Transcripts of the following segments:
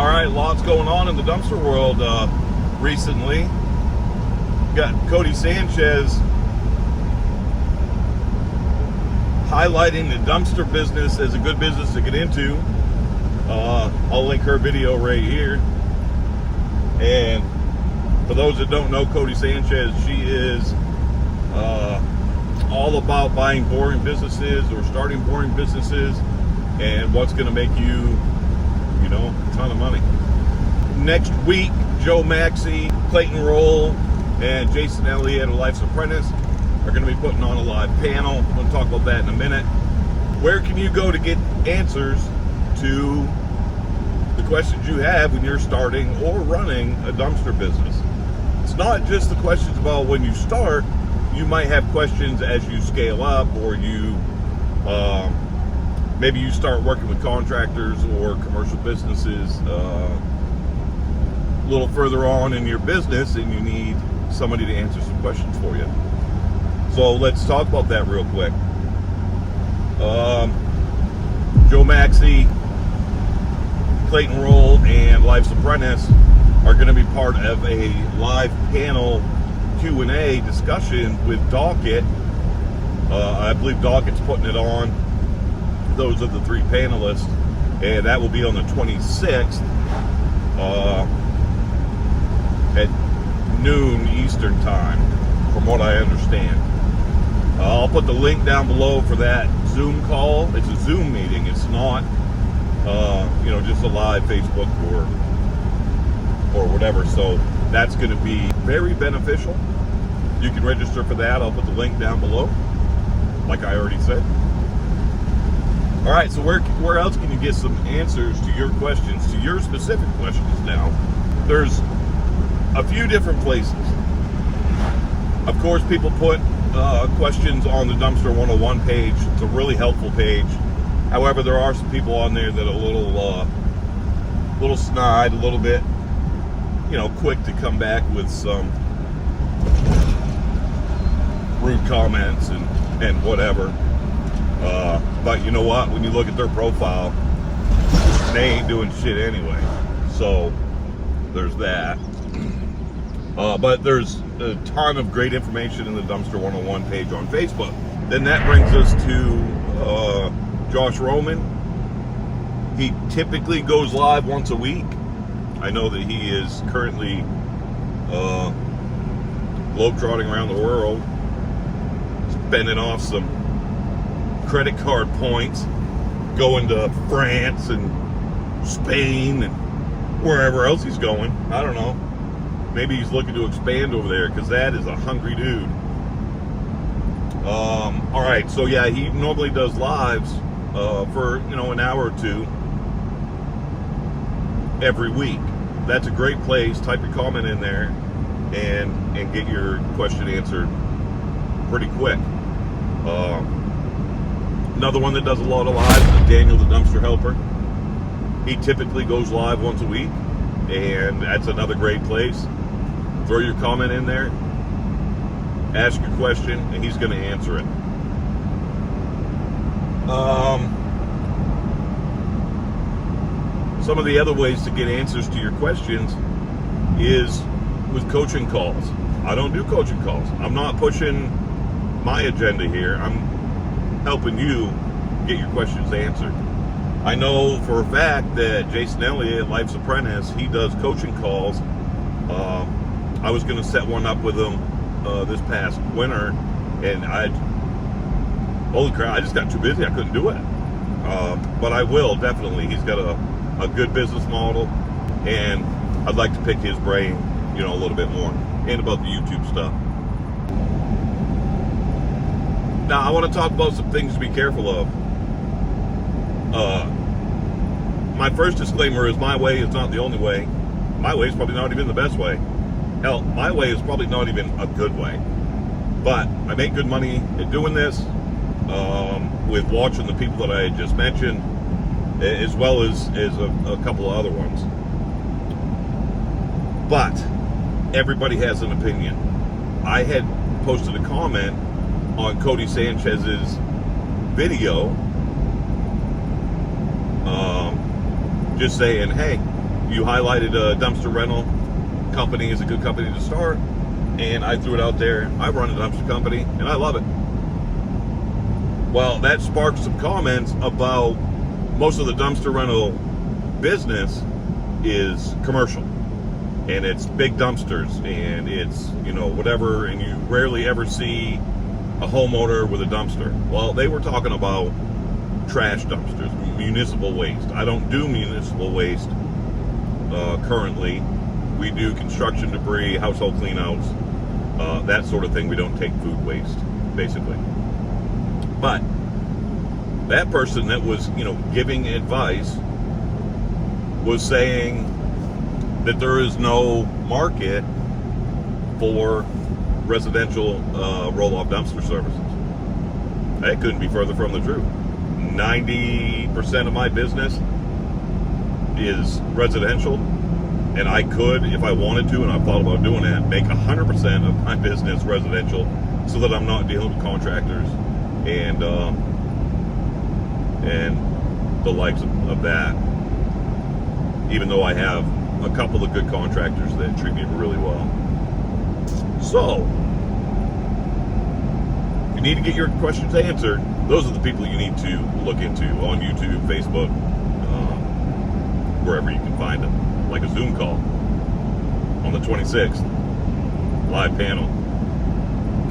All right, lots going on in the dumpster world recently. Got Cody Sanchez highlighting the dumpster business as a good business to get into. I'll link her video right here. And for those that don't know Cody Sanchez, she is all about buying boring businesses or starting boring businesses and what's going to make you, a ton of money. Next week, Joe Maxey, Clayton Roll, and Jason Elliott of Life's Apprentice are going to be putting on a live panel. I'm going to talk about that in a minute. Where can you go to get answers to the questions you have when you're starting or running a dumpster business? It's not just the questions about when you start. You might have questions as you scale up, or you maybe you start working with contractors or commercial businesses a little further on in your business, and you need somebody to answer some questions for you. So let's talk about that real quick. Joe Maxey, Clayton Roll, and Life's Apprentice are going to be part of a live panel Q&A discussion with Docket. I believe Docket's putting it on. Those are the three panelists, and that will be on the 26th at noon Eastern time, from what I understand. I'll put the link down below for that Zoom call. It's a Zoom meeting. It's not, just a live Facebook or whatever. So that's going to be very beneficial. You can register for that. I'll put the link down below, like I already said. All right, so where else can you get some answers to your questions, to your specific questions now? There's a few different places. Of course, people put questions on the Dumpster 101 page. It's a really helpful page. However, there are some people on there that are a little snide, a little bit, quick to come back with some rude comments and whatever. But you know what? When you look at their profile, they ain't doing shit anyway. So there's that. But there's a ton of great information in the Dumpster 101 page on Facebook. Then that brings us to Josh Roman. He typically goes live once a week. I know that he is currently globetrotting around the world, spending off some credit card points, going to France and Spain and wherever else he's going. I don't know. Maybe he's looking to expand over there, because that is a hungry dude. All right, so yeah, he normally does lives for an hour or two every week. That's a great place. Type your comment in there and get your question answered pretty quick. Another one that does a lot of lives is Daniel the Dumpster Helper. He typically goes live once a week, and that's another great place. Throw your comment in there, ask your question, and he's going to answer it. Some of the other ways to get answers to your questions is with coaching calls. I don't do coaching calls. I'm not pushing my agenda here. I'm helping you get your questions answered. I know for a fact that Jason Elliott, Life's Apprentice, he does coaching calls. I was going to set one up with him this past winter, and holy crap, I just got too busy. I couldn't do it. But I will, definitely. He's got a good business model, and I'd like to pick his brain, a little bit more, and about the YouTube stuff. Now, I want to talk about some things to be careful of. My first disclaimer is my way is not the only way. My way is probably not even the best way. Hell, my way is probably not even a good way. But I make good money at doing this, with watching the people that I just mentioned, as well as a couple of other ones. But everybody has an opinion. I had posted a comment on Cody Sanchez's video, just saying, hey, you highlighted a dumpster rental company is a good company to start, and I threw it out there. I run a dumpster company, and I love it. Well, that sparked some comments about most of the dumpster rental business is commercial, and it's big dumpsters, and it's, whatever, and you rarely ever see a homeowner with a dumpster. Well, they were talking about trash dumpsters, municipal waste. I don't do municipal waste currently. We do construction debris, household cleanouts, that sort of thing. We don't take food waste, basically. But that person that was, giving advice was saying that there is no market for residential roll-off dumpster services. That couldn't be further from the truth. 90% of my business is residential, and I could, if I wanted to, and I've thought about doing that, make 100% of my business residential so that I'm not dealing with contractors and the likes of that, even though I have a couple of good contractors that treat me really well. So, if you need to get your questions answered, those are the people you need to look into on YouTube, Facebook, wherever you can find them, like a Zoom call on the 26th, live panel.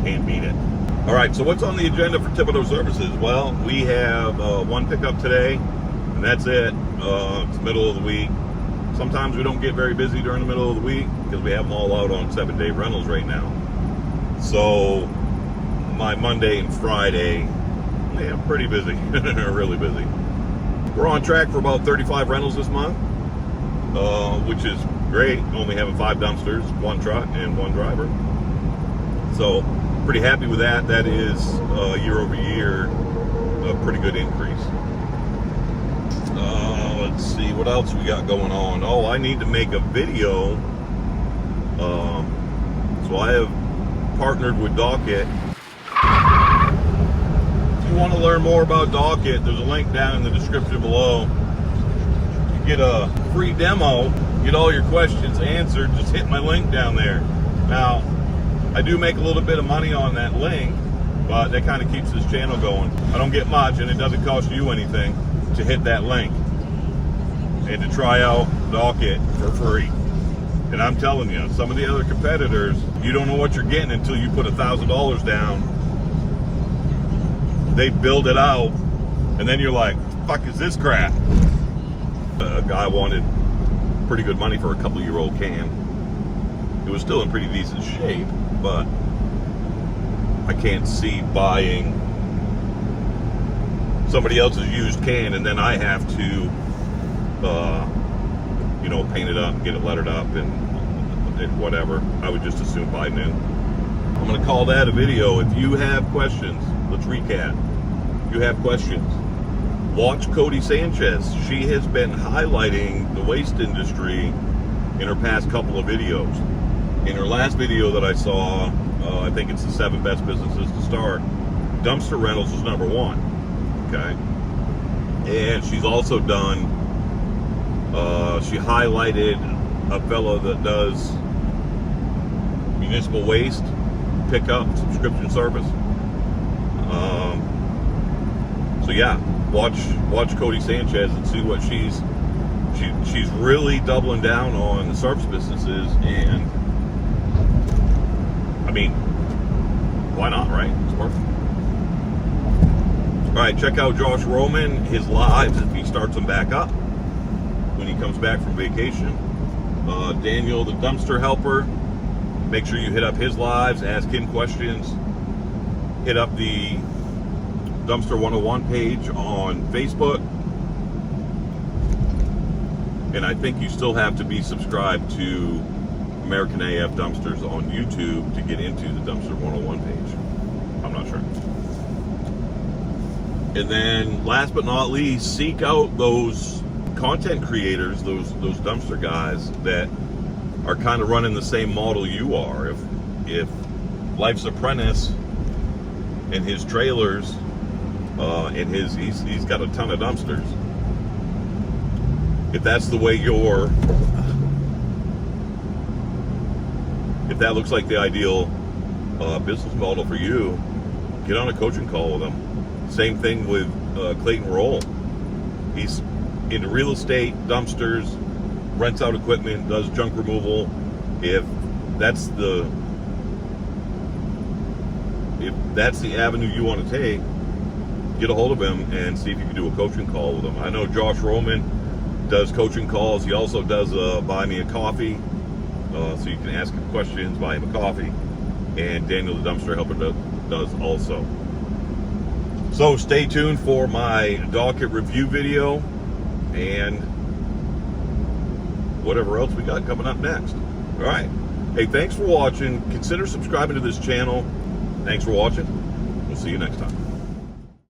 Can't beat it. All right, so what's on the agenda for Thibodeau Services? Well, we have one pickup today, and that's it. It's the middle of the week. Sometimes we don't get very busy during the middle of the week because we have them all out on 7-day rentals right now. So my Monday and Friday, I'm pretty busy, really busy. We're on track for about 35 rentals this month, which is great. Only having 5 dumpsters, 1 truck, and 1 driver. So pretty happy with that. That is year over year a pretty good increase. Let's see what else we got going on. Oh, I need to make a video. So I have partnered with Docket. If you want to learn more about Docket, there's a link down in the description below. You get a free demo, get all your questions answered, just hit my link down there. Now, I do make a little bit of money on that link, but that kind of keeps this channel going. I don't get much, and it doesn't cost you anything to hit that link and to try out Docket for free. And I'm telling you, some of the other competitors, you don't know what you're getting until you put $1,000 down. They build it out, and then you're like, fuck is this crap? A guy wanted pretty good money for a couple-year-old can. It was still in pretty decent shape, but I can't see buying somebody else's used can and then I have to paint it up, get it lettered up, and whatever. I would just as soon buy new. I'm going to call that a video. If you have questions, let's recap. If you have questions, watch Cody Sanchez. She has been highlighting the waste industry in her past couple of videos. In her last video that I saw, I think it's the 7 best businesses to start, dumpster rentals is number 1. Okay? And she's also done, she highlighted a fellow that does municipal waste pickup subscription service. So yeah, watch Cody Sanchez and see what she's really doubling down on the service businesses, and I mean, why not, right? It's perfect. All right, check out Josh Roman, his lives, if he starts them back up when he comes back from vacation. Daniel, the dumpster helper, make sure you hit up his lives, ask him questions. Hit up the Dumpster 101 page on Facebook. And I think you still have to be subscribed to American AF Dumpsters on YouTube to get into the Dumpster 101 page. I'm not sure. And then last but not least, seek out those content creators, those dumpster guys that are kind of running the same model you are. If Life's Apprentice and his trailers and he's got a ton of dumpsters. if that's the way if that looks like the ideal business model for you, get on a coaching call with him. Same thing with Clayton Roll. He's into real estate, dumpsters, rents out equipment, does junk removal. If that's the avenue you want to take, get a hold of him and see if you can do a coaching call with him. I know Josh Roman does coaching calls. He also does buy me a coffee, so you can ask him questions, buy him a coffee. And Daniel the Dumpster Helper does also. So stay tuned for my docket review video and whatever else we got coming up next. All right. Hey, thanks for watching. Consider subscribing to this channel. Thanks for watching. We'll see you next time.